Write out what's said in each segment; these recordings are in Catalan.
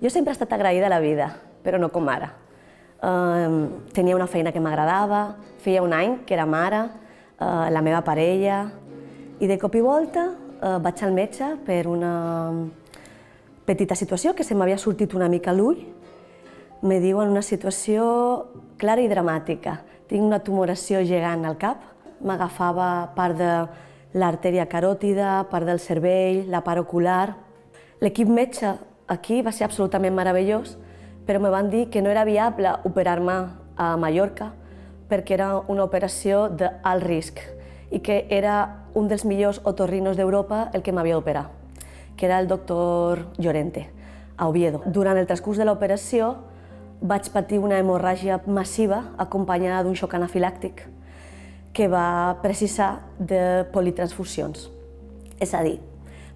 Jo sempre he estat agraïda a la vida, però no com ara. Tenia una feina que m'agradava, feia un any que era mare, la meva parella, i de cop i volta vaig al metge per una petita situació que se m'havia sortit una mica l'ull. Me diuen una situació clara i dramàtica. Tinc una tumoració gegant al cap, m'agafava part de l'artèria caròtida, part del cervell, la part ocular. L'equip metge aquí va ser absolutament meravellós, però me van dir que no era viable operar-me a Mallorca perquè era una operació d'alt risc i que era un dels millors otorrinos d'Europa el que m'havia d'operar, que era el doctor Llorente, a Oviedo. Durant el transcurs de l'operació vaig patir una hemorràgia massiva acompanyada d'un xoc anafilàctic que va precisar de politransfusions. És a dir,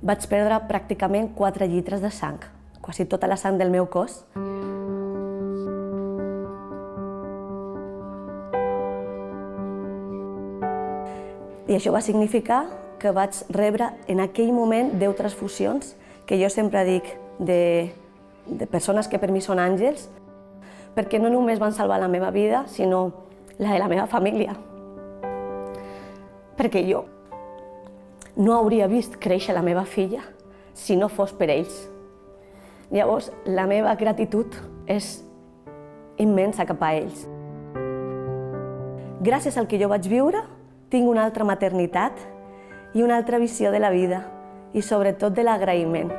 vaig perdre pràcticament 4 litres de sang, quasi tota la sang del meu cos. I això va significar que vaig rebre en aquell moment 10 transfusions, que jo sempre dic de persones que per mi són àngels, perquè no només van salvar la meva vida, sinó la de la meva família. Perquè jo no hauria vist créixer la meva filla si no fos per ells. Llavors, la meva gratitud és immensa cap a ells. Gràcies al que jo vaig viure, tinc una altra maternitat i una altra visió de la vida i sobretot de l'agraïment.